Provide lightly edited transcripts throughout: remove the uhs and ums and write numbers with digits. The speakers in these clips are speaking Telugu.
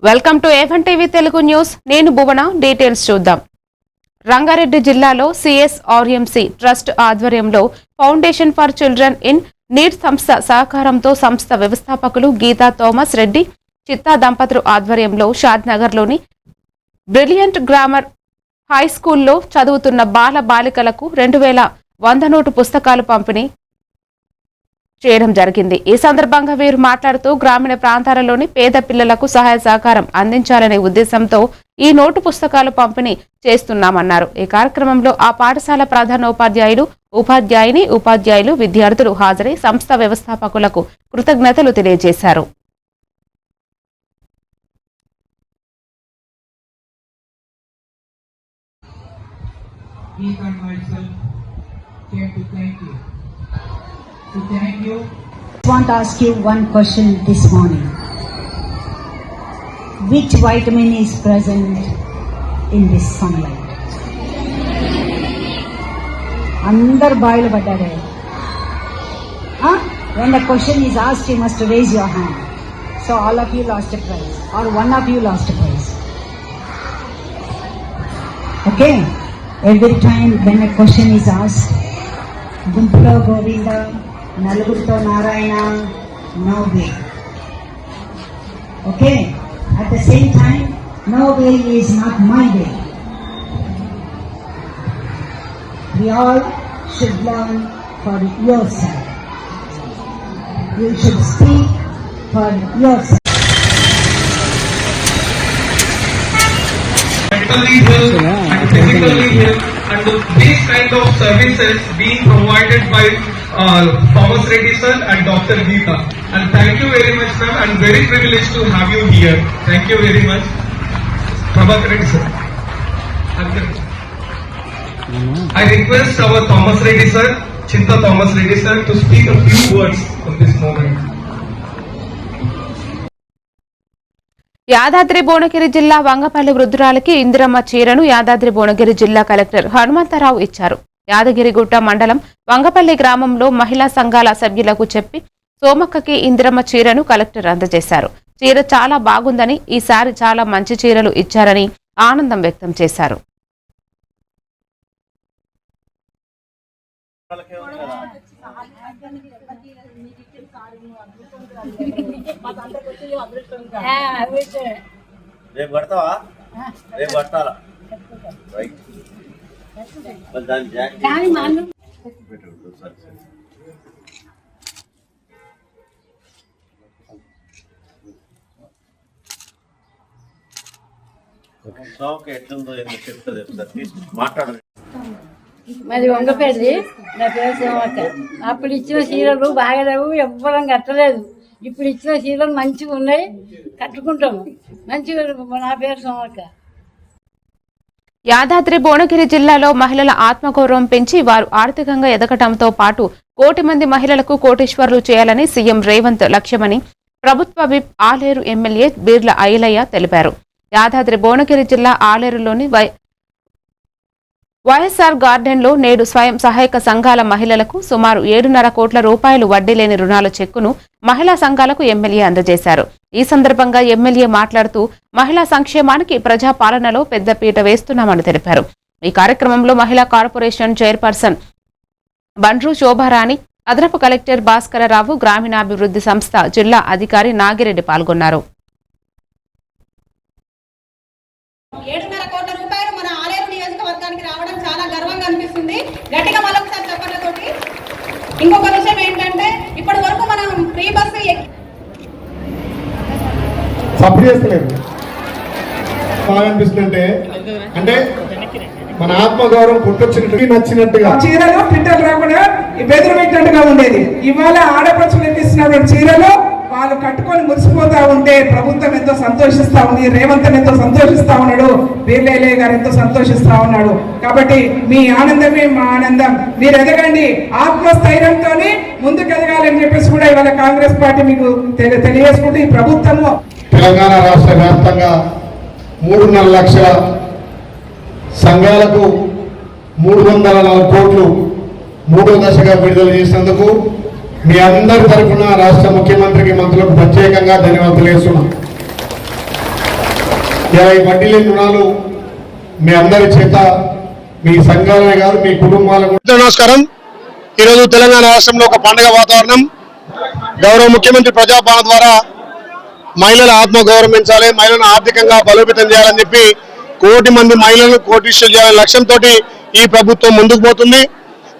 Welcome to A1 TV Telugu news. నేను భువన. డీటెయిల్స్ చూద్దాం. రంగారెడ్డి జిల్లాలో సిఎస్ఆర్ఎంసి ట్రస్ట్ ఆధ్వర్యంలో foundation for children in need సంస్థ సహకారంతో సంస్థ వ్యవస్థాపకులు గీతా థోమస్ రెడ్డి చిత్తా దంపతులు ఆధ్వర్యంలో షాద్నగర్లోని బ్రిలియంట్ గ్రామర్ హై స్కూల్లో చదువుతున్న బాల బాలికలకు 2100 నోటు పుస్తకాలు పంపిణీ చేయడం జరిగింది. ఈ సందర్భంగా వీరు మాట్లాడుతూ గ్రామీణ ప్రాంతాలలోని పేద పిల్లలకు సహాయ సహకారం అందించాలనే ఉద్దేశంతో ఈ నోటు పుస్తకాలు పంపిణీ చేస్తున్నామన్నారు. ఈ కార్యక్రమంలో ఆ పాఠశాల ప్రధానోపాధ్యాయులు, ఉపాధ్యాయులు, విద్యార్థులు హాజరై సంస్థ వ్యవస్థాపకులకు కృతజ్ఞతలు తెలియజేశారు. To thank you. I want to ask you one question this morning. Which vitamin is present in this sunlight? Andar bail badare. When the question is asked, you must raise your hand. So all of you lost a prize, or one of you lost a prize. Okay? Every time when a question is asked, Gumpulo Govinda, Nalugurto Narayana, no way. Okay? At the same time, no way is not my way. We all should learn for yourself. You should speak for yourself. Mentally health and physically health, and these kind of services being provided by Thomas Reddy sir and Dr. Geeta. And thank you very much, ma'am. I'm very privileged to have you here. Thank you very much. Prabhakar Reddy sir. I request our Thomas Reddy sir, Chitta Thomas Reddy sir, to speak a few words on this moment. Yadadri Bhuvanagiri జిల్లా వంగపల్లి వృద్ధురాలికి ఇందిరమ్మ చీరను యాదాద్రి భువనగిరి జిల్లా కలెక్టర్ హనుమంతరావు ఇచ్చారు. యాదగిరిగుట్ట మండలం వంగపల్లి గ్రామంలో మహిళా సంఘాల సభ్యులకు చెప్పి సోమక్కకి ఇందిరమ్మ చీరను కలెక్టర్ అందజేశారు. చీర చాలా బాగుందని, ఈసారి చాలా మంచి చీరలు ఇచ్చారని ఆనందం వ్యక్తం చేశారు. రేపు కడతావా? రేపు కట్టాలా? ఎట్లుందో చెప్తుంది మాట్లాడండి. మరి వంగపల్లి, నా పేరు సోమక్క. అప్పుడు ఇచ్చిన చీరలు బాగలేవు, ఎవ్వరం కట్టలేదు. ఇప్పుడు ఇచ్చిన చీరలు మంచిగా ఉన్నాయి, కట్టుకుంటాము. మంచిగా. నా పేరు సోమక్క. యాదాద్రి భువనగిరి జిల్లాలో మహిళల ఆత్మగౌరవం పెంచి వారు ఆర్థికంగా ఎదగటంతో పాటు 1 కోటి మంది మహిళలకు కోటీశ్వరులు చేయాలని సీఎం రేవంత్ లక్ష్యమని ప్రభుత్వ విప్ ఆలేరు ఎమ్మెల్యే బీర్ల ఐలయ్య తెలిపారు. యాదాద్రి భువనగిరి జిల్లా ఆలేరులోని వైఎస్ఆర్ గార్డెన్లో నేడు స్వయం సహాయక సంఘాల మహిళలకు సుమారు 7.5 కోట్ల రూపాయలు వడ్డీ లేని రుణాల చెక్కును మహిళా సంఘాలకు ఎమ్మెల్యే అందజేశారు. ఈ సందర్భంగా ఎమ్మెల్యే మాట్లాడుతూ మహిళా సంక్షేమానికి ప్రజాపాలనలో పెద్దపీట వేస్తున్నామని తెలిపారు. ఈ కార్యక్రమంలో మహిళా కార్పొరేషన్ చైర్పర్సన్ బండ్రు శోభారాణి, అదనపు కలెక్టర్ భాస్కరరావు, గ్రామీణాభివృద్ధి సంస్థ జిల్లా అధికారి నాగిరెడ్డి పాల్గొన్నారు. 7.5 కోట్ల రూపాయలు మన ఆలేరు నియోజకవర్గానికి రావడం చాలా గర్వంగా అనిపిస్తుంది. గట్టిగా మరొకసారి చెప్పడంతోటి. ఇంకొక విషయం ఏంటంటే, ఇప్పటి వరకు మనం ఫ్రీ బస్సు సబ్సిడీ చేస్తలేదు. బాగా అనిపిస్తుందంటే అంటే మన ఆత్మగౌరవం పుట్టొచ్చినట్టు నచ్చినట్టుగా చీరలు పిట్టలు రాకుండా బెదిరి పెట్టినట్టుగా ఉండేది. ఇవాళ ఆడపడుచులు ఎత్తిస్తున్నటువంటి చీరలు వాళ్ళు కట్టుకొని మురిసిపోతా ఉంటే ప్రభుత్వం ఎంతో సంతోషిస్తా ఉంది, రేవంత్ ఎంతో సంతోషిస్తా ఉన్నాడు, బీర్లే గారు ఎంతో సంతోషిస్తా ఉన్నాడు. కాబట్టి మీ ఆనందమే మా ఆనందం. మీరు ఎదగండి, ఆత్మస్థైర్యంతో ముందుకు ఎదగాలని చెప్పేసి కూడా ఇవాళ కాంగ్రెస్ పార్టీ మీకు తెలియజేసుకుంటూ ఈ ప్రభుత్వము తెలంగాణ రాష్ట్ర వ్యాప్తంగా 3.5 లక్షల సంఘాలకు 304 కోట్లు 3వ దశగా విడుదల చేసినందుకు మీ అందరి తరఫున రాష్ట్ర ముఖ్యమంత్రికి, మంత్రులకు ప్రత్యేకంగా ధన్యవాదాలు తెలుస్తున్నాం. ఇలా ఈ వడ్డీ లేని రుణాలు మీ అందరి చేత మీ సంఘాలనే కాదు మీ కుటుంబాలకు. నమస్కారం. ఈరోజు తెలంగాణ రాష్ట్రంలో ఒక పండుగ వాతావరణం. గౌరవ ముఖ్యమంత్రి ప్రజాపాలన ద్వారా మహిళల ఆత్మ గౌరవించాలి, మహిళలను ఆర్థికంగా బలోపేతం చేయాలని చెప్పి 1 కోటి మంది మహిళలను కోటీశ్వరులు చేయాలనే లక్ష్యంతో ఈ ప్రభుత్వం ముందుకు పోతుంది.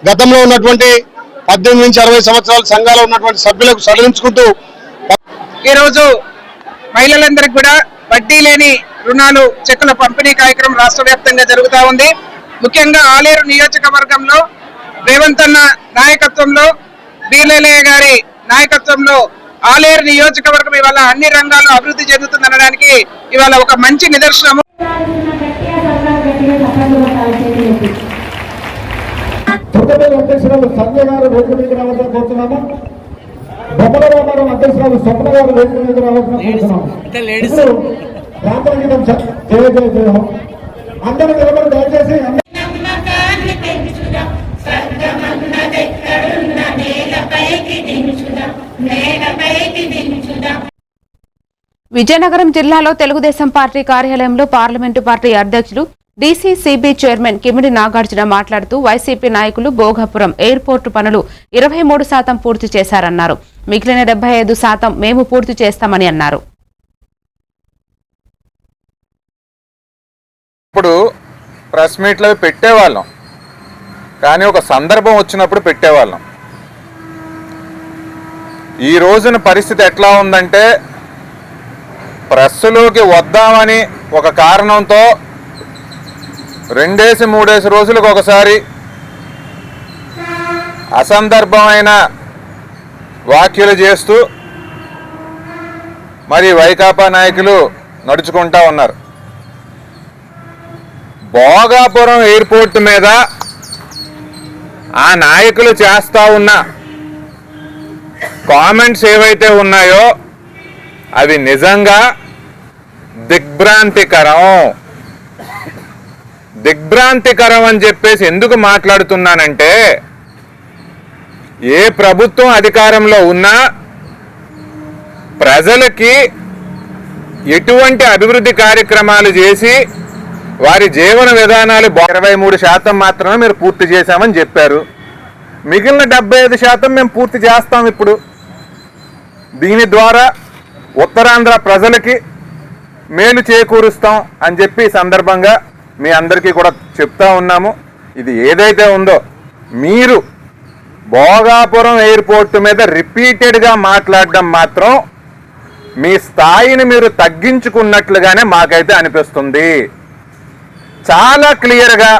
గతంలో ఉన్నటువంటి 18 నుంచి 60 సంవత్సరాల సంఘాలు ఉన్నటువంటి సభ్యులకు సడలించుకుంటూ ఈరోజు మహిళలందరికీ కూడా వడ్డీ లేని రుణాలు చెక్కుల పంపిణీ కార్యక్రమం రాష్ట్ర వ్యాప్తంగా జరుగుతూ ఉంది. ముఖ్యంగా ఆలేరు నియోజకవర్గంలో రేవంత్ అన్న నాయకత్వంలో బీర్లయ్య గారి నాయకత్వంలో ఆలేరు నియోజకవర్గం ఇవాళ అన్ని రంగాల్లో అభివృద్ధి చెందుతుందనడానికి ఇవాళ ఒక మంచి నిదర్శనము. అధ్యక్షురాలు సంజయ్ గారు వేదిక మీద రావాలని కోరుతున్నాము. బొమ్మల వ్యాపారం అధ్యక్షురాలు స్వప్న గారు వేదిక మీద రావాలని కోరుతున్నాము. ప్రాంతీయ గీతం జయ జయ జయ హో. అందరూ నిలబడి దయచేసి విజయనగరం జిల్లాలో తెలుగుదేశం పార్టీ కార్యాలయంలో పార్లమెంటు పార్టీ అధ్యక్షులు డీసీసీబీ చైర్మన్ కిమిడి నాగార్జున మాట్లాడుతూ వైసీపీ నాయకులు భోగాపురం ఎయిర్పోర్టు పనులు 23% పూర్తి చేశారన్నారు. మిగిలిన 75% మేము పూర్తి చేస్తామని అన్నారు. ఇప్పుడు ప్రెస్ మీట్లో పెట్టేవాళ్ళం, కానీ ఒక సందర్భం వచ్చినప్పుడు పెట్టేవాళ్ళం. ఈ రోజున పరిస్థితి ఎట్లా ఉందంటే ప్రెస్లోకి వద్దామని ఒక కారణంతో 2-3 రోజులకు ఒకసారి అసందర్భమైన వ్యాఖ్యలు చేస్తూ మరి వైకాపా నాయకులు నడుచుకుంటా ఉన్నారు. భోగాపురం ఎయిర్పోర్ట్ మీద ఆ నాయకులు చేస్తా ఉన్న కామెంట్స్ ఏవైతే ఉన్నాయో అవి నిజంగా దిగ్భ్రాంతికరం అని చెప్పేసి ఎందుకు మాట్లాడుతున్నానంటే, ఏ ప్రభుత్వం అధికారంలో ఉన్నా ప్రజలకి ఎటువంటి అభివృద్ధి కార్యక్రమాలు చేసి వారి జీవన విధానాలు 23% మాత్రమే మీరు పూర్తి చేశామని చెప్పారు. మిగిలిన 75% మేము పూర్తి చేస్తాం. ఇప్పుడు దీని ద్వారా ఉత్తరాంధ్ర ప్రజలకి మేలు చేకూరుస్తాం అని చెప్పి సందర్భంగా మీ అందరికీ కూడా చెప్తా ఉన్నాము. ఇది ఏదైతే ఉందో మీరు భోగాపురం ఎయిర్పోర్ట్ మీద రిపీటెడ్గా మాట్లాడడం మాత్రం మీ స్థాయిని మీరు తగ్గించుకున్నట్లుగానే మాకైతే అనిపిస్తుంది. చాలా క్లియర్గా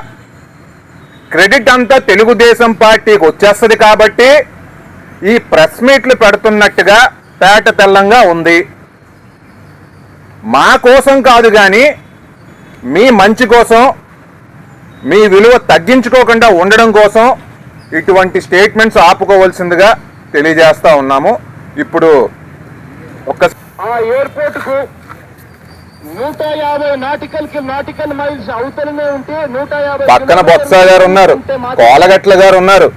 క్రెడిట్ అంతా తెలుగుదేశం పార్టీకి వచ్చేస్తుంది కాబట్టి ఈ ప్రెస్ మీట్లు పెడుతున్నట్టుగా పేట తెల్లంగా ఉంది. మా కోసం కాదు కానీ మీ మంచి కోసం, మీ విలువ తగ్గించుకోకుండా ఉండడం కోసం ఇటువంటి స్టేట్మెంట్స్ ఆపుకోవాల్సిందిగా తెలియజేస్తా ఉన్నాము. ఇప్పుడు ఆ ఎయిర్పోర్ట్కు 150 నాటికల్ మైల్స్ అవతలనే ఉంటే 150 పక్కన బొత్స గారు ఉన్నారు, కోలగట్ల గారు ఉన్నారు.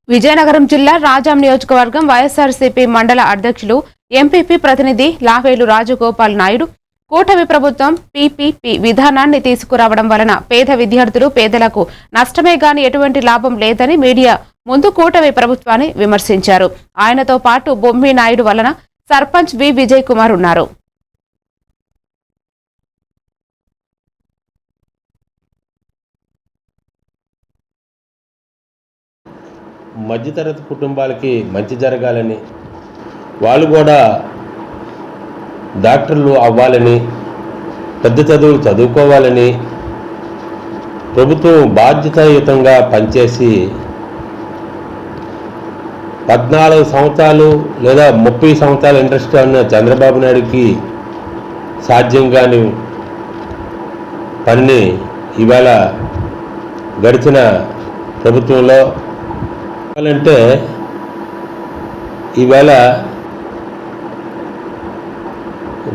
విజయనగరం జిల్లా రాజాం నియోజకవర్గం వైఎస్ఆర్సీపీ మండల అధ్యక్షులు ఎంపీపీ ప్రతినిధి లావేలు రాజగోపాల్ నాయుడు కూటమి ప్రభుత్వం పీపీపీ విధానాన్ని తీసుకురావడం వలన పేద విద్యార్థులు పేదలకు నష్టమే గాని ఎటువంటి లాభం లేదని మీడియా ముందు కూటమి ప్రభుత్వాన్ని విమర్శించారు. ఆయనతో పాటు బొమ్మి నాయుడు వలన సర్పంచ్ వి విజయ్ కుమార్ ఉన్నారు. మధ్యతరగతి కుటుంబాలకి మంచి జరగాలని, వాళ్ళు కూడా డాక్టర్లు అవ్వాలని, పెద్ద చదువులు చదువుకోవాలని ప్రభుత్వం బాధ్యతాయుతంగా పనిచేసి 14 సంవత్సరాలు లేదా 30 సంవత్సరాల ఇంట్రెస్ట్ ఉన్న చంద్రబాబు నాయుడుకి సాధ్యం కాని పనిని ఇవాళ గడిచిన ప్రభుత్వంలో అంటే ఈవేళ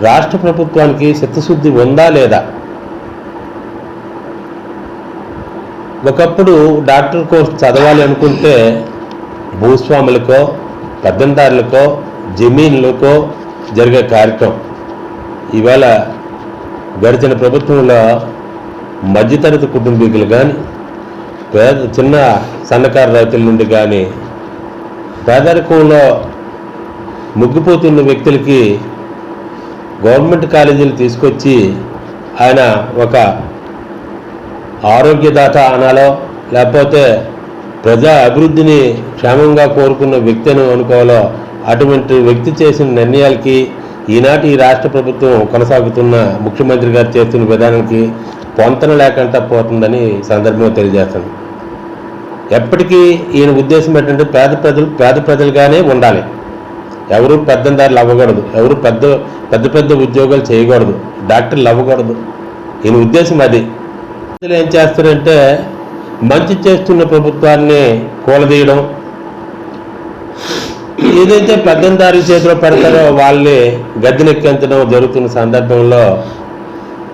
రాష్ట్ర ప్రభుత్వానికి చిత్తశుద్ధి ఉందా లేదా? ఒకప్పుడు డాక్టర్ కోర్స్ చదవాలి అనుకుంటే భూస్వాములకో, పెద్దందారులకో, జమీన్లకో జరిగే కార్యక్రమం. ఇవాళ గడిచిన ప్రభుత్వంలో మధ్యతరగతి కుటుంబీకులు కానీ చిన్న సన్నకారు రైతుల నుండి కానీ పేదరికంలో ముగ్గిపోతున్న వ్యక్తులకి గవర్నమెంట్ కాలేజీలు తీసుకొచ్చి ఆయన ఒక ఆరోగ్యదాత అనాలో లేకపోతే ప్రజా అభివృద్ధిని క్షేమంగా కోరుకున్న వ్యక్తి అని అనుకోవాలో అటువంటి వ్యక్తి చేసిన నిర్ణయాలకి ఈనాటి ఈ రాష్ట్ర ప్రభుత్వం కొనసాగుతున్న ముఖ్యమంత్రి గారు చేస్తున్న విధానానికి పొంతన లేకుండా పోతుందని సందర్భంగా తెలియజేస్తాను. ఎప్పటికీ ఈయన ఉద్దేశం ఏంటంటే పేద ప్రజలుగానే ఉండాలి, ఎవరు పెద్దందారులు అవ్వకూడదు, ఎవరు పెద్ద ఉద్యోగాలు చేయకూడదు, డాక్టర్లు అవ్వకూడదు. ఈయన ఉద్దేశం అది. ఏం చేస్తారంటే మంచి చేస్తున్న ప్రభుత్వాన్ని కూలదీయడం, ఏదైతే పెద్దందారుల చేతిలో పెడతారో వాళ్ళని గద్దెనెక్కించడం జరుగుతున్న సందర్భంలో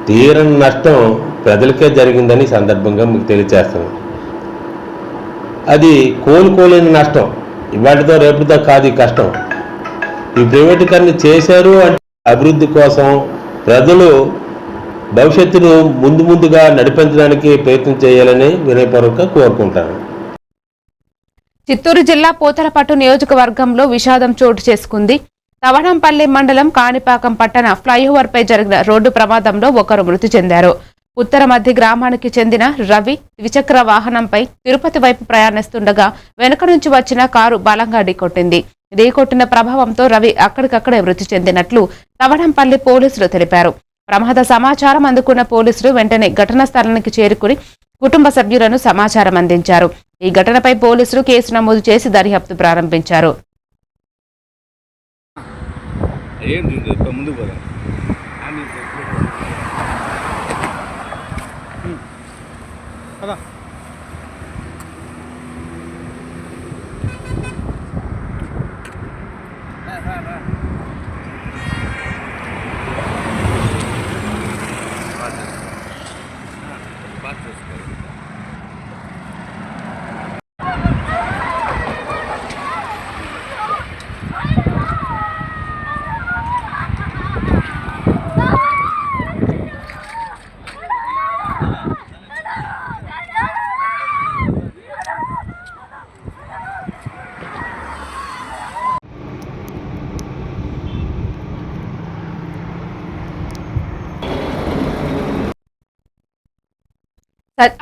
తీరని నష్టం ప్రజలకే జరిగిందని సందర్భంగా మీకు తెలియజేస్తాను. అది కోలుకోలేని నష్టం, ఇవాటితో రేపుతో కాదు ఈ కష్టం. ఈ ప్రైవేటీకరణ చేశారు అంటే అభివృద్ధి కోసం ప్రజలు భవిష్యత్తును ముందుగా నడిపించడానికి ప్రయత్నం చేయాలని వినయపూర్వకంగా కోరుకుంటాను. చిత్తూరు జిల్లా పోతలపట్టు నియోజకవర్గంలో విషాదం చోటు చేసుకుంది. తవణంపల్లి మండలం కాణిపాకం పట్టణ ఫ్లైఓవర్పై జరిగిన రోడ్డు ప్రమాదంలో ఒకరు మృతి చెందారు. ఉత్తర మధ్య గ్రామానికి చెందిన రవి ద్విచక్ర వాహనంపై తిరుపతి వైపు ప్రయాణిస్తుండగా వెనుక నుంచి వచ్చిన కారు బలంగా ఢీకొట్టింది. ఢీకొట్టిన ప్రభావంతో రవి అక్కడికక్కడే మృతి చెందినట్లు తవణంపల్లి పోలీసులు తెలిపారు. ప్రమాద సమాచారం అందుకున్న పోలీసులు వెంటనే ఘటనా స్థలానికి చేరుకుని కుటుంబ సభ్యులను సమాచారం అందించారు. ఈ ఘటనపై పోలీసులు కేసు నమోదు చేసి దర్యాప్తు ప్రారంభించారు.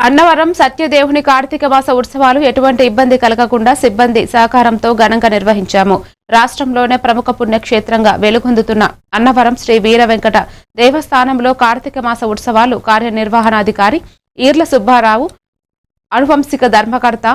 అన్నవరం సత్యదేవుని కార్తీక మాస ఉత్సవాలు ఎటువంటి ఇబ్బంది కలగకుండా సిబ్బంది సహకారంతో ఘనంగా నిర్వహించాము. రాష్ట్రంలోనే ప్రముఖ పుణ్యక్షేత్రంగా వెలుగొందుతున్న అన్నవరం శ్రీ వీర వెంకట దేవస్థానంలో కార్తీక మాస ఉత్సవాలు కార్యనిర్వహణాధికారి ఈర్ల సుబ్బారావు, అనువంశిక ధర్మకర్త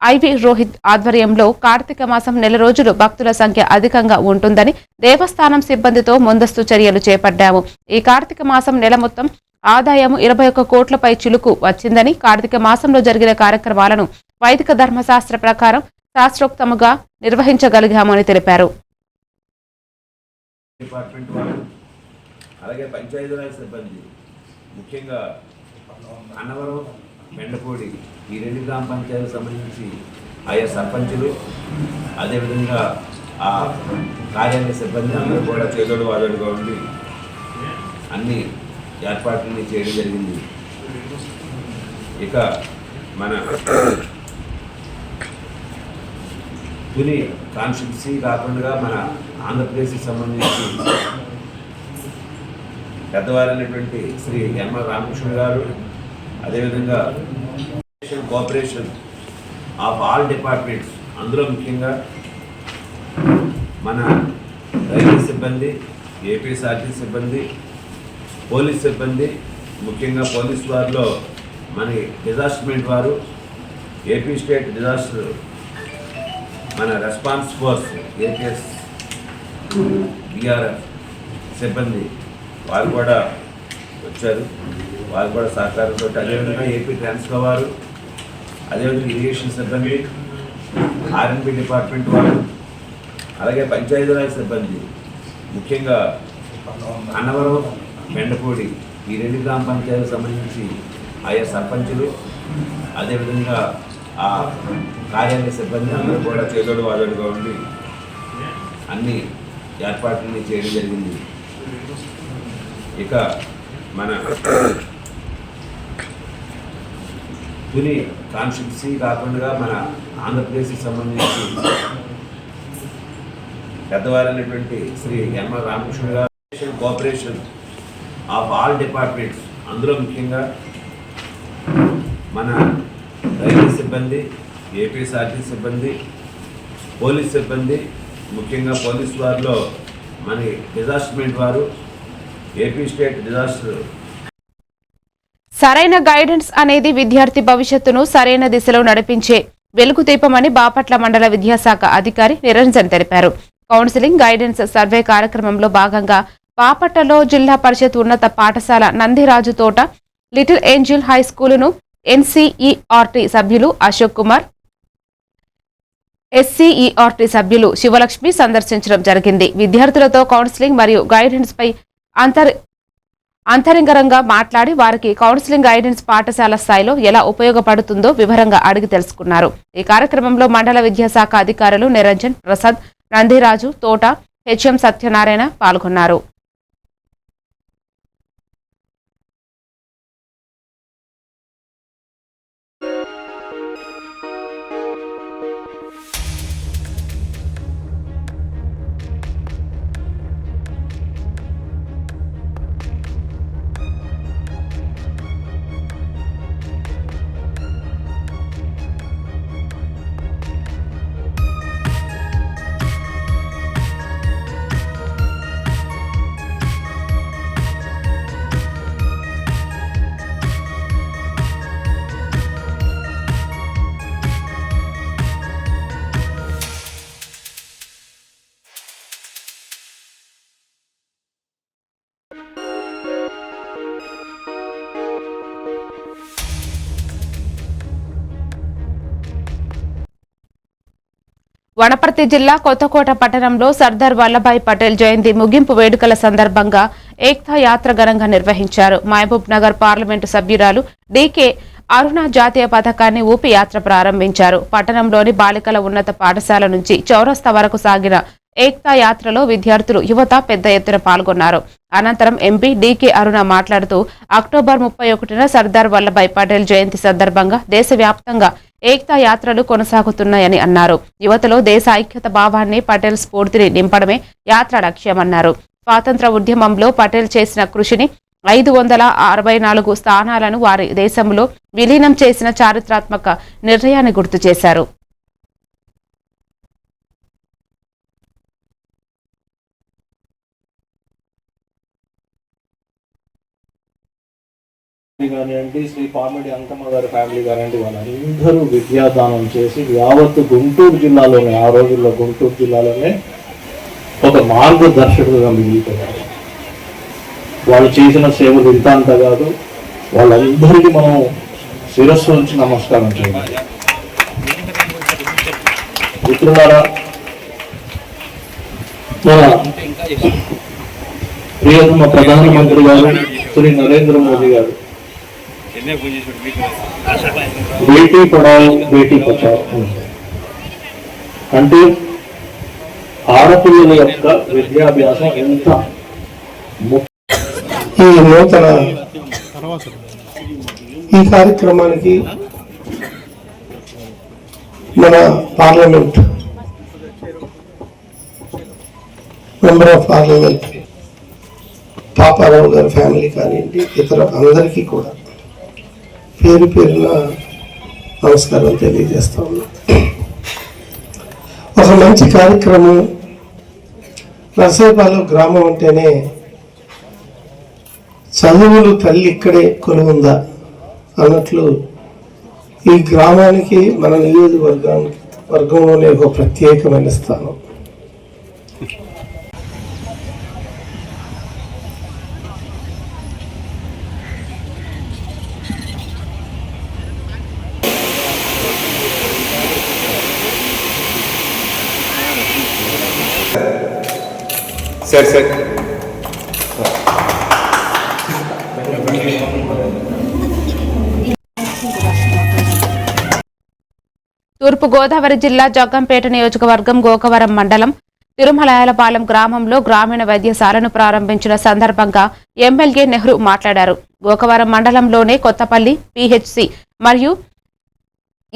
ఐవి రోహిత్ ఆధ్వర్యంలో కార్తీక మాసం నెల రోజులు భక్తుల సంఖ్య అధికంగా ఉంటుందని దేవస్థానం సిబ్బందితో ముందస్తు చర్యలు చేపట్టాము. ఈ కార్తీక మాసం నెల మొత్తం ఆదాయం 21 కోట్లపై చిలుకు వచ్చిందని, కార్తీక మాసంలో జరిగిన కార్యక్రమాలను వైదిక ధర్మశాస్త్ర ప్రకారం శాస్త్రోక్తముగా నిర్వహించగలిగామని తెలిపారు. అలాగే పంచాయతీరాజ్ సిబ్బంది, ముఖ్యంగా అన్నవరం, మెండపూడి ఈ 2 గ్రామ పంచాయతీలకు సంబంధించి ఆయా సర్పంచులు, అదేవిధంగా ఆ కార్యాలయ సిబ్బంది అందరూ కూడా చేదోడు వాదోడుగా ఉండి అన్ని ఏర్పాట్లని చేయడం జరిగింది. ఇక మన తుని కాన్స్టిట్యున్సీ కాకుండా మన ఆంధ్రప్రదేశ్కి సంబంధించి పెద్దవారైనటువంటి శ్రీ యనమల రామకృష్ణ గారు, అదేవిధంగా కోఆపరేషన్ ఆఫ్ ఆల్ డిపార్ట్మెంట్స్, అందులో ముఖ్యంగా మన రైల్వే సిబ్బంది, ఏపీఎస్ఆర్టీ సిబ్బంది, పోలీస్ సిబ్బంది, ముఖ్యంగా పోలీస్ వారిలో మన డిజాస్టర్మెంట్ వారు, ఏపీ స్టేట్ డిజాస్టర్ మన రెస్పాన్స్ ఫోర్స్ ఏపీఎస్ బిఆర్ఎఫ్ సిబ్బంది వారు కూడా వచ్చారు. వారు కూడా సహకారంతో, అదేవిధంగా ఏపీ ట్రాన్స్కో వారు, అదేవిధంగా ఇరిగేషన్ సిబ్బంది, ఆర్ఎన్బి డిపార్ట్మెంట్ వారు, అలాగే పంచాయతీరాజ్ సిబ్బంది, ముఖ్యంగా అన్నవరం, మెండపూడి ఈ 2 గ్రామ పంచాయతీలకు సంబంధించి ఆయా సర్పంచులు, అదేవిధంగా ఆ కార్యాలయ సిబ్బంది అందరూ కూడా చేదోడు వాదోడుగా ఉండి అన్ని ఏర్పాట్లని చేయడం జరిగింది. ఇక మన తుని కాన్స్టిట్యున్సీ కాకుండా మన ఆంధ్రప్రదేశ్కి సంబంధించి పెద్దవారైనటువంటి శ్రీ యనమల రామకృష్ణ గారు కోఆపరేషన్ ఆఫ్ ఆల్ డిపార్ట్మెంట్స్, అందులో ముఖ్యంగా మన రైల్వే సిబ్బంది, ఏపీఎస్ఆర్టీ సిబ్బంది, పోలీస్ సిబ్బంది, ముఖ్యంగా పోలీసు వారిలో మన డిజాస్టర్మెంట్ వారు, ఏపీ స్టేట్ డిజాస్టర్. సరైన గైడెన్స్ అనేది విద్యార్థి భవిష్యత్తును సరైన దిశలో నడిపించే వెలుగుదీపమని బాపట్ల మండల విద్యాశాఖ అధికారి నిరంజన్ తెలిపారు. కౌన్సిలింగ్ గైడెన్స్ సర్వే కార్యక్రమంలో భాగంగా బాపట్లలో జిల్లా పరిషత్ ఉన్నత పాఠశాల నందిరాజు తోట, లిటిల్ ఏంజిల్ హై స్కూలును ఎన్సీఈఆర్టీ సభ్యులు అశోక్ కుమార్, ఎస్సీఈఆర్టీ సభ్యులు శివలక్ష్మి సందర్శించడం జరిగింది. విద్యార్థులతో కౌన్సిలింగ్ మరియు గైడెన్స్ పై అంతరంగంగా మాట్లాడి వారికి కౌన్సిలింగ్ గైడెన్స్ పాఠశాల స్థాయిలో ఎలా ఉపయోగపడుతుందో వివరంగా అడిగి తెలుసుకున్నారు. ఈ కార్యక్రమంలో మండల విద్యాశాఖ అధికారులు నిరంజన్, ప్రసాద్, నందిరాజు తోట, హెచ్ఎం సత్యనారాయణ పాల్గొన్నారు. వనపర్తి జిల్లా కొత్తకోట పట్టణంలో సర్దార్ వల్లభాయ్ పటేల్ జయంతి ముగింపు వేడుకల సందర్భంగా ఏక్తా యాత్ర ఘనంగా నిర్వహించారు. మహబూబ్ నగర్ పార్లమెంటు సభ్యురాలు డీకే అరుణ జాతీయ పథకాన్ని ఊపి యాత్ర ప్రారంభించారు. పట్టణంలోని బాలికల ఉన్నత పాఠశాల నుంచి చౌరస్తా వరకు సాగిన ఏక్తా యాత్రలో విద్యార్థులు, యువత పెద్ద ఎత్తున పాల్గొన్నారు. అనంతరం ఎంపీ డీకే అరుణ మాట్లాడుతూ అక్టోబర్ 31న సర్దార్ వల్లభాయ్ పటేల్ జయంతి సందర్భంగా దేశవ్యాప్తంగా ఏక్తా యాత్రలు కొనసాగుతున్నాయని అన్నారు. యువతలో దేశ ఐక్యత భావాన్ని, పటేల్ స్ఫూర్తిని నింపడమే యాత్ర లక్ష్యమన్నారు. స్వాతంత్ర ఉద్యమంలో పటేల్ చేసిన కృషిని, 564 స్థానాలను వారి దేశంలో విలీనం చేసిన చారిత్రాత్మక నిర్ణయాన్ని గుర్తు చేశారు. కానివ్వండి, శ్రీ పామిడి అంకమ్మ గారి ఫ్యామిలీ కానివ్వండి, వాళ్ళందరూ విద్యాదానం చేసి యావత్తు గుంటూరు జిల్లాలోనే, ఆ రోజుల్లో గుంటూరు జిల్లాలోనే ఒక మార్గదర్శకులుగా మిగిలిపోయారు. వాళ్ళు చేసిన సేవలు ఇంత అంత కాదు. వాళ్ళందరికీ మనం శిరస్సు నుంచి నమస్కారం చేయాలి. మిత్రులారా, మన ప్రియతమ ప్రధానమంత్రి గారు శ్రీ నరేంద్ర మోదీ గారు బేటీ పడావో బేటీ బచావో అంటే ఆడపిల్లల యొక్క విద్యాభ్యాసం ఎంత ఈ నూతన ఈ కార్యక్రమానికి మన parliament member of parliament Paparao గారి ఫ్యామిలీ కానివ్వండి, ఇతర అందరికీ కూడా పేరు పేరున నమస్కారం తెలియజేస్తా ఉన్నా. ఒక మంచి కార్యక్రమం. నర్సేపాలెం గ్రామం అంటేనే చదువులు తల్లి ఇక్కడే కొలువుందా అన్నట్లు ఈ గ్రామానికి, మన నియోజకవర్గంలోనే ఒక ప్రత్యేకమైన స్థానం. సరే తూర్పు గోదావరి జిల్లా జగ్గంపేట నియోజకవర్గం గోకవరం మండలం తిరుమలాయలపాలెం గ్రామంలో గ్రామీణ వైద్యశాలను ప్రారంభించిన సందర్భంగా ఎమ్మెల్యే నెహ్రూ మాట్లాడారు. గోకవరం మండలంలోనే కొత్తపల్లి పిహెచ్సి మరియు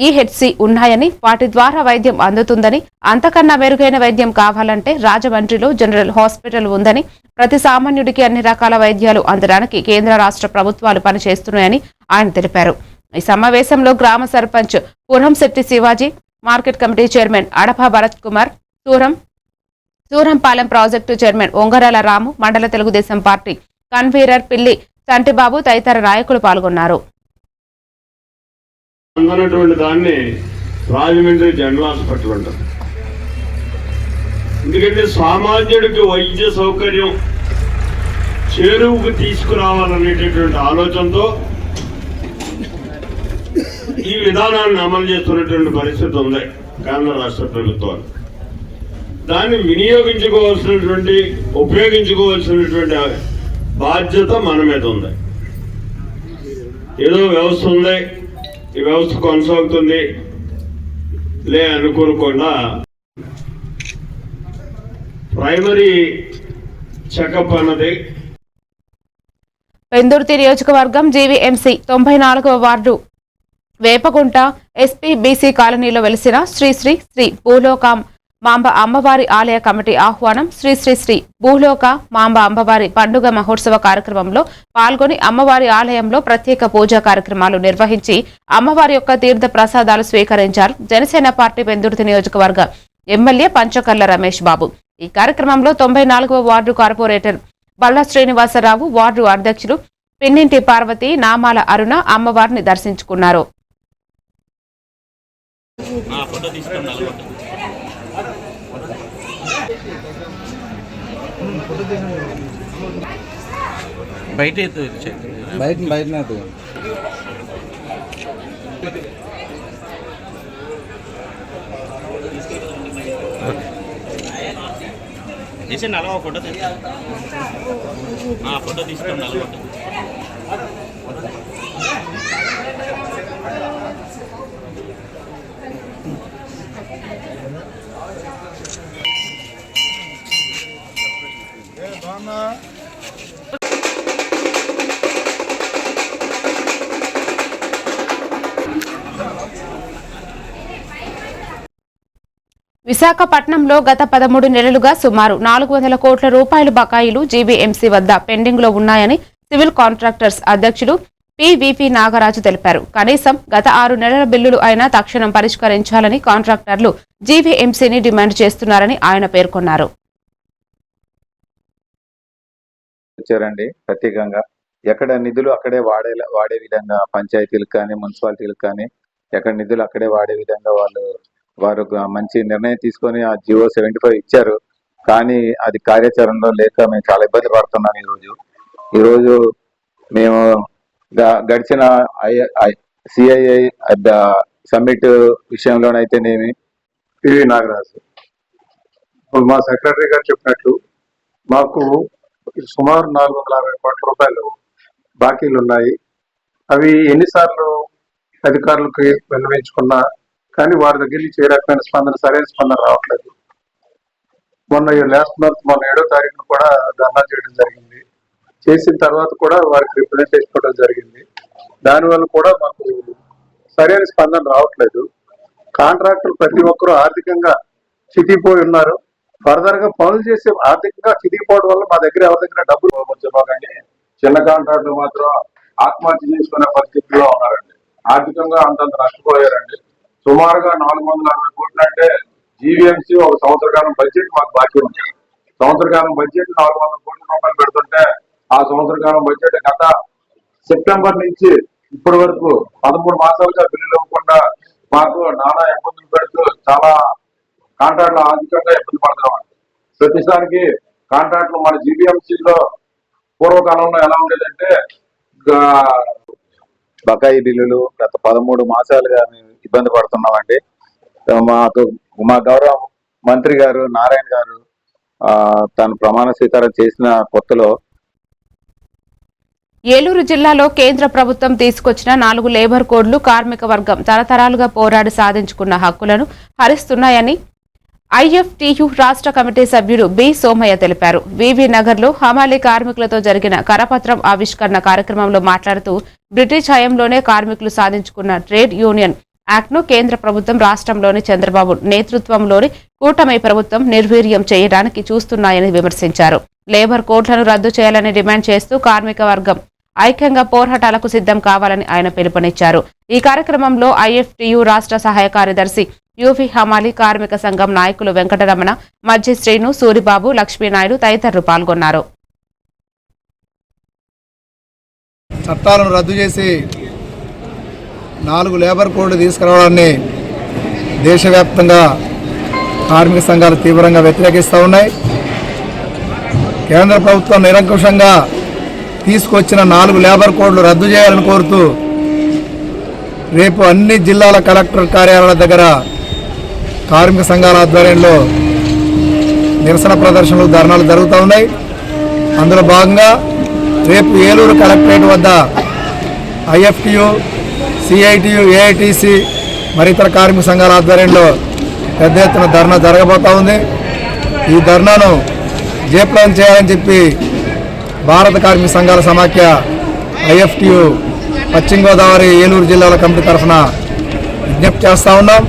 ఈహెచ్సి ఉన్నాయని, వాటి ద్వారా వైద్యం అందుతుందని, అంతకన్నా మెరుగైన వైద్యం కావాలంటే రాజమండ్రిలో జనరల్ హాస్పిటల్ ఉందని, ప్రతి సామాన్యుడికి అన్ని రకాల వైద్యాలు అందడానికి కేంద్ర రాష్ట్ర ప్రభుత్వాలు పనిచేస్తున్నాయని ఆయన తెలిపారు. ఈ సమావేశంలో గ్రామ sarpanch Puramshetti Shivaji, market committee chairman Adapa Bharat Kumar, Surampalem project chairman Ongarala Ramu, మండల తెలుగుదేశం పార్టీ కన్వీనర్ పిల్లి సంటిబాబు తదితర నాయకులు పాల్గొన్నారు. అందనటువంటి దాన్ని రాజమండ్రి జనరల్ హాస్పిటల్ అంటారు. ఎందుకంటే సామాన్యుడికి వైద్య సౌకర్యం చేరువుకు తీసుకురావాలనేటటువంటి ఆలోచనతో ఈ విధానాన్ని అమలు చేస్తున్నటువంటి పరిస్థితి ఉంది కేంద్ర రాష్ట్ర ప్రభుత్వాలు. దాన్ని ఉపయోగించుకోవాల్సినటువంటి బాధ్యత మన మీద ఉంది. ఏదో వ్యవస్థ ఉంది, ఈ వ్యవస్థ కొనసాగుతుంది లే అనుకోకుండా ప్రైమరీ చెకప్ అన్నది పెందుర్తి నియోజకవర్గం జీవీఎంసీ 94వ వార్డు వేపగుంట ఎస్పీ బీసీ కాలనీలో వెలిసిన శ్రీ శ్రీ శ్రీ భూలోక మాంబ అమ్మవారి ఆలయ కమిటీ ఆహ్వానం. శ్రీ శ్రీ శ్రీ భూలోక మాంబ అమ్మవారి పండుగ మహోత్సవ కార్యక్రమంలో పాల్గొని అమ్మవారి ఆలయంలో ప్రత్యేక పూజా కార్యక్రమాలు నిర్వహించి అమ్మవారి యొక్క తీర్థ ప్రసాదాలు స్వీకరించారు జనసేన పార్టీ పెందుర్తి నియోజకవర్గ ఎమ్మెల్యే పంచకర్ల రమేష్ బాబు. ఈ కార్యక్రమంలో 94వ ward corporator Balla Srinivasarao, ward అధ్యక్షులు పిన్నింటి పార్వతి, నామాల అరుణ అమ్మవారిని దర్శించుకున్నారు. ఫోటో తీసుకున్నాను. విశాఖపట్నంలో గత 13 నెలలుగా సుమారు 400 కోట్ల రూపాయల బకాయిలు జీబీఎంసీ వద్ద పెండింగ్లో ఉన్నాయని సివిల్ కాంట్రాక్టర్స్ అధ్యక్షుడు పివిపి నాగరాజు తెలిపారు. కనీసం గత 6 నెలల బిల్లులు అయినా తక్షణం పరిష్కరించాలని కాంట్రాక్టర్లు జీవీఎంసీని డిమాండ్ చేస్తున్నారని ఆయన పేర్కొన్నారు. ప్రత్యేకంగా ఎక్కడ నిధులు అక్కడే వాడే విధంగా పంచాయతీలకు కానీ మున్సిపాలిటీలకు కానీ ఎక్కడ నిధులు అక్కడే వాడే విధంగా వారు మంచి నిర్ణయం తీసుకొని ఆ జియో 75 ఇచ్చారు. కానీ అది కార్యాచరణలో లేక మేము చాలా ఇబ్బంది పడుతున్నాం. ఈరోజు మేము గడిచిన సిఐఐ సమ్మిట్ విషయంలోనైతేనేమి పివి నాగరాజు ఇప్పుడు మా సెక్రటరీ గారు చెప్పినట్లు మాకు సుమారు 450 కోట్ల రూపాయలు బాకీలు ఉన్నాయి. అవి ఎన్నిసార్లు అధికారులకు విన్నవించుకున్నా కానీ వారి దగ్గర నుంచి ఏ రకమైన సరైన స్పందన రావట్లేదు. మొన్న లాస్ట్ మంత్ 7వ తారీఖున కూడా ధర్నా చేయడం జరిగింది. చేసిన తర్వాత కూడా వారికి రిప్రజెంటేషన్ ఇవ్వడం జరిగింది. దానివల్ల కూడా మాకు సరైన స్పందన రావట్లేదు. కాంట్రాక్టర్లు ప్రతి ఒక్కరూ ఆర్థికంగా చితికిపోయి ఉన్నారు. ఫర్దర్ గా పనులు చేసే ఆర్థికంగా చితికిపోవడం వల్ల మా దగ్గర ఎవరి దగ్గర డబ్బులు వచ్చేపోకండి. చిన్న కాంట్రాక్టర్లు మాత్రం ఆత్మహత్య చేసుకునే పరిస్థితుల్లో ఉన్నారండి. ఆర్థికంగా అంతంత నష్టపోయారండి. సుమారుగా 460 కోట్లు అంటే జీవీఎంసీ ఒక సంవత్సర కాలం బడ్జెట్ మాకు బాకీ ఉంది. సంవత్సర కాలం బడ్జెట్ 400 కోట్ల రూపాయలు పెడుతుంటే ఆ సంవత్సర కాలం బడ్జెట్ గత సెప్టెంబర్ నుంచి ఇప్పటి వరకు 13 మాసాలుగా బిల్లులు ఇవ్వకుండా మాకు నానా ఇబ్బందులు పెడుతూ చాలా కాంట్రాక్టులు ఆర్థికంగా ఇబ్బంది పడుతున్నామండి. ప్రతిసారికి కాంట్రాక్టులు మన జీవీఎంసీలో పూర్వకాలంలో ఎలా ఉండేదంటే బకాయి బిల్లులు గత 13 మాసాలుగా మేము ఇబ్బంది పడుతున్నామండి. మా గౌరవ మంత్రి గారు నారాయణ గారు తను ప్రమాణ స్వీకారం చేసిన కొత్తలో ఏలూరు జిల్లాలో కేంద్ర ప్రభుత్వం తీసుకొచ్చిన 4 లేబర్ కోడ్లు కార్మిక వర్గం తరతరాలుగా పోరాడి సాధించుకున్న హక్కులను హరిస్తున్నాయని ఐఎఫ్టియు రాష్ట్ర కమిటీ సభ్యుడు బి సోమయ్య తెలిపారు. వివి నగర్లో హమాలీ కార్మికులతో జరిగిన కరపత్రం ఆవిష్కరణ కార్యక్రమంలో మాట్లాడుతూ బ్రిటిష్ హయాంలోనే కార్మికులు సాధించుకున్న ట్రేడ్ యూనియన్ యాక్ట్ను కేంద్ర ప్రభుత్వం రాష్ట్రంలోని చంద్రబాబు నేతృత్వంలోని కూటమి ప్రభుత్వం నిర్వీర్యం చేయడానికి చూస్తున్నాయని విమర్శించారు. లేబర్ కోడ్లను రద్దు చేయాలని డిమాండ్ చేస్తూ కార్మిక వర్గం ఐక్యంగా పోరాటాలకు సిద్ధం కావాలని ఆయన పిలుపునిచ్చారు. ఈ కార్యక్రమంలో ఐఎఫ్టియు రాష్ట్ర సహాయ కార్యదర్శి యూవి హమాలీ కార్మిక సంఘం నాయకులు వెంకటరమణ, మజ్జి శ్రీను, సూరిబాబు, లక్ష్మీనాయుడు తదితరులు పాల్గొన్నారు. చట్టాలను రద్దు చేసి 4 లేబర్ కోడ్లు తీసుకురావడాన్ని దేశవ్యాప్తంగా కార్మిక సంఘాలు తీవ్రంగా వ్యతిరేకిస్తూ ఉన్నాయి. కేంద్ర ప్రభుత్వం నిరంకుశంగా తీసుకొచ్చిన 4 లేబర్ కోడ్లు రద్దు చేయాలని కోరుతూ రేపు అన్ని జిల్లాల కలెక్టర్ కార్యాలయాల దగ్గర కార్మిక సంఘాల ఆధ్వర్యంలో నిరసన ప్రదర్శనలు, ధర్నాలు జరుగుతూ ఉన్నాయి. అందులో భాగంగా రేపు ఏలూరు కలెక్టరేట్ వద్ద ఐఎఫ్టియు, సిఐటియు, ఏఐటిసి మరి ఇతర కార్మిక సంఘాల ఆధ్వర్యంలో పెద్ద ఎత్తున ధర్నా జరగబోతూ ఉంది. ఈ ధర్నాను జయప్రదం చేయాలని చెప్పి భారత కార్మిక సంఘాల సమాఖ్య ఐఎఫ్టియు పశ్చిమ గోదావరి, ఏలూరు జిల్లాల కమిటీ తరఫున విజ్ఞప్తి చేస్తూ ఉన్నాం.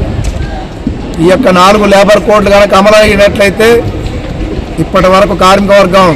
ఈ యొక్క 4 లేబర్ కోడ్లు కనుక అమలు అయినట్లయితే ఇప్పటి వరకు కార్మిక వర్గం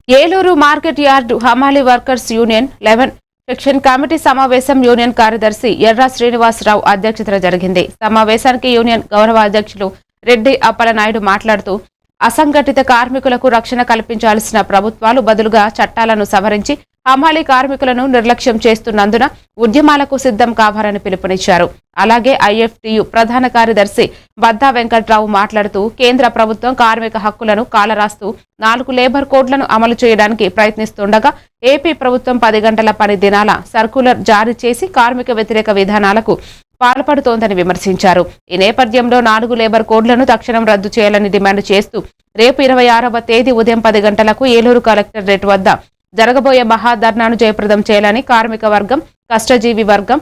ఏలూరు మార్కెట్ యార్డు హమాలీ వర్కర్స్ యూనియన్ 11 సెక్షన్ కమిటీ సమావేశం యూనియన్ కార్యదర్శి ఎర్రా శ్రీనివాసరావు అధ్యక్షతన జరిగింది. సమావేశానికి యూనియన్ గౌరవ అధ్యక్షులు రెడ్డి అప్పలనాయుడు మాట్లాడుతూ అసంఘటిత కార్మికులకు రక్షణ కల్పించాల్సిన ప్రభుత్వాలు బదులుగా చట్టాలను సవరించి హమాలీ కార్మికులను నిర్లక్ష్యం చేస్తున్నందున ఉద్యమాలకు సిద్ధం కావాలని పిలుపునిచ్చారు. అలాగే ఐఎఫ్టియు ప్రధాన కార్యదర్శి బద్దా వెంకట్రావు మాట్లాడుతూ కేంద్ర ప్రభుత్వం కార్మిక హక్కులను కాలరాస్తూ 4 లేబర్ కోడ్లను అమలు చేయడానికి ప్రయత్నిస్తుండగా ఏపీ ప్రభుత్వం 10 గంటల పని దినాల సర్క్యులర్ జారీ చేసి కార్మిక వ్యతిరేక విధానాలకు పాల్పడుతోందని విమర్శించారు. ఈ నేపథ్యంలో 4 లేబర్ కోడ్లను తక్షణం రద్దు చేయాలని డిమాండ్ చేస్తూ రేపు 26వ తేదీ ఉదయం 10 గంటలకు ఏలూరు కలెక్టరేట్ వద్ద జరగబోయే మహాధర్నాను జయప్రదం చేయాలని కార్మిక వర్గం, కష్టజీవి వర్గం,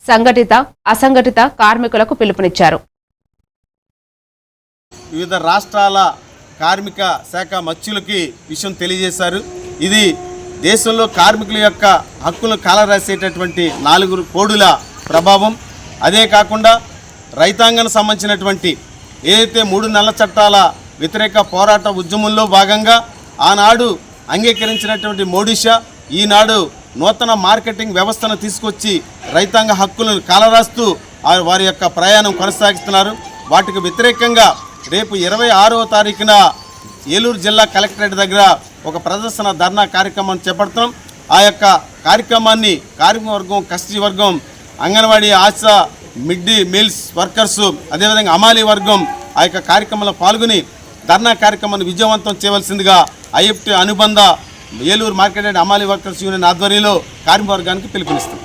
సంఘటిత, అసంఘటిత కార్మికులకు పిలుపునిచ్చారు. వివిధ రాష్ట్రాల కార్మిక శాఖ మచ్చులకి విషయం తెలియజేశారు. ఇది దేశంలో కార్మికుల యొక్క హక్కులను కాలరాసేటటువంటి 4 కోడుల ప్రభావం. అదే కాకుండా రైతాంగానికి సంబంధించినటువంటి ఏదైతే 3 నల్ల చట్టాల వ్యతిరేక పోరాట ఉద్యమంలో భాగంగా ఆనాడు అంగీకరించినటువంటి మోడీషా ఈనాడు నూతన మార్కెటింగ్ వ్యవస్థను తీసుకొచ్చి రైతాంగ హక్కులను కాలరాస్తూ వారి యొక్క ప్రయాణం కొనసాగిస్తున్నారు. వాటికి వ్యతిరేకంగా రేపు 26వ తారీఖున ఏలూరు జిల్లా కలెక్టరేట్ దగ్గర ఒక ప్రదర్శన ధర్నా కార్యక్రమాన్ని చేపడుతున్నాం. ఆ యొక్క కార్యక్రమాన్ని కార్మిక వర్గం, కష్టజీవి వర్గం, anganwadi, ASHA, mid day meals workers, అదేవిధంగా హమాలీ వర్గం ఆ యొక్క కార్యక్రమంలో పాల్గొని ధర్నా కార్యక్రమాన్ని విజయవంతం చేయవలసిందిగా ఐఎఫ్టి అనుబంధ ఏలూరు మార్కెట్ యార్డ్ హమాలీ వర్కర్స్ యూనియన్ ఆధ్వర్యంలో కార్మిక వర్గానికి పిలుపునిస్తుంది.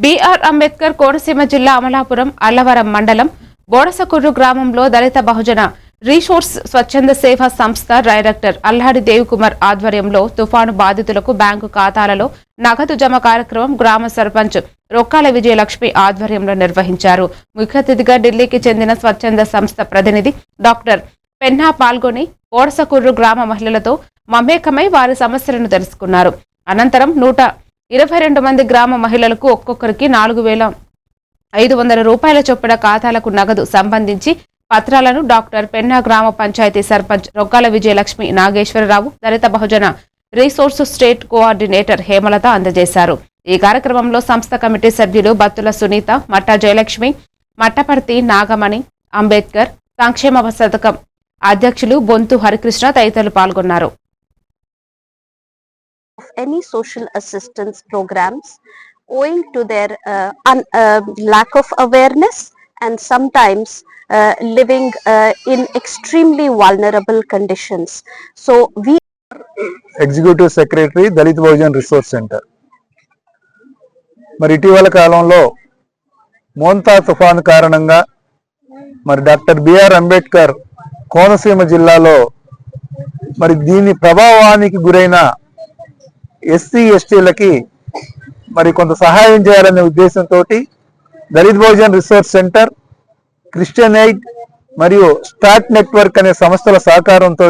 బిఆర్ అంబేద్కర్ కోనసీమ జిల్లా అమలాపురం అల్లవరం మండలం బోడసకుర్రు గ్రామంలో దళిత బహుజన రీసోర్స్ స్వచ్ఛంద సేవా సంస్థ డైరెక్టర్ అల్లాడి దేవికుమార్ ఆధ్వర్యంలో తుఫాను బాధితులకు బ్యాంకు ఖాతాలలో నగదు జమ కార్యక్రమం గ్రామ సర్పంచ్ రొక్కాల విజయలక్ష్మి ఆధ్వర్యంలో నిర్వహించారు. ముఖ్య అతిథిగా ఢిల్లీకి చెందిన స్వచ్ఛంద సంస్థ ప్రతినిధి డాక్టర్ పెన్నా పాల్గొని బోడసకుర్రు గ్రామ మహిళలతో మమేకమై వారి సమస్యలను తెలుసుకున్నారు. అనంతరం 122 మంది గ్రామ మహిళలకు ఒక్కొక్కరికి 4,500 రూపాయల చొప్పున ఖాతాలకు నగదు సంబంధించి పత్రాలను డాక్టర్ పెన్నా గ్రామ పంచాయతీ సర్పంచ్ రొక్కాల విజయలక్ష్మి, నాగేశ్వరరావు, దళిత బహుజన రీసోర్స్ స్టేట్ కోఆర్డినేటర్ హేమలత అందజేశారు. ఈ కార్యక్రమంలో సంస్థ కమిటీ సభ్యులు బత్తుల సునీత, మట్టా జయలక్ష్మి, మట్టపర్తి నాగమణి, అంబేద్కర్ సంక్షేమ పథకం అధ్యక్షులు బొంతు హరికృష్ణ తదితరులు పాల్గొన్నారు. Any social assistance programs owing to their lack of awareness and sometimes living in extremely vulnerable conditions. So we executive secretary Dalit Bahujan resource centre. మరి ఇటీవల కాలంలో మోంతా తుఫాను కారణంగా మరి డాక్టర్ బిఆర్ అంబేద్కర్ కోనసీమ జిల్లాలో మరి దీని ప్రభావానికి గురైన ఎస్సీ ఎస్టీలకి మరి కొంత సహాయం చేయాలనే ఉద్దేశంతో Dalit Bahujan resource centre, Christian aid మరియు స్టార్ట్ నెట్వర్క్ అనే సంస్థల సహకారంతో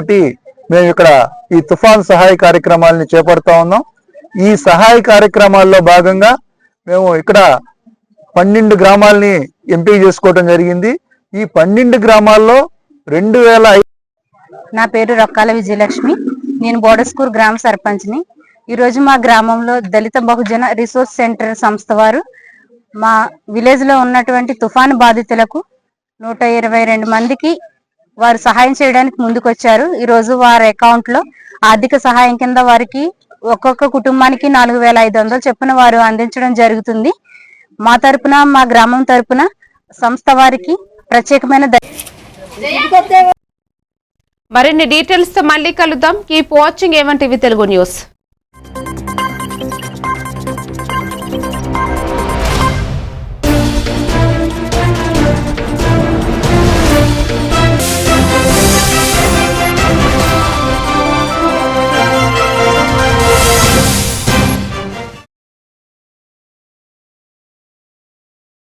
మేము ఇక్కడ ఈ తుఫాన్ సహాయ కార్యక్రమాలని చేపడతా ఉన్నాం. ఈ సహాయ కార్యక్రమాల్లో భాగంగా మేము ఇక్కడ 12 గ్రామాలని ఎంపిక చేసుకోవడం జరిగింది. ఈ 12 గ్రామాల్లో 2005. నా పేరు రొక్కాల విజయలక్ష్మి. నేను బోడస్కూర్ గ్రామ సర్పంచ్ని. ఈరోజు మా గ్రామంలో దళిత బహుజన రిసోర్స్ సెంటర్ సంస్థ వారు మా విలేజ్లో ఉన్నటువంటి తుఫాను బాధితులకు 122 మందికి వారు సహాయం చేయడానికి ముందుకొచ్చారు. ఈరోజు వారి అకౌంట్లో ఆర్థిక సహాయం కింద వారికి ఒక్కొక్క కుటుంబానికి 4500 చొప్పున వారు అందించడం జరుగుతుంది. మా తరపున, మా గ్రామం తరపున సంస్థ వారికి ప్రత్యేకమైన మరిన్ని డీటెయిల్స్ తో మళ్ళీ కలుద్దాం. Keep watching A1 TV Telugu news.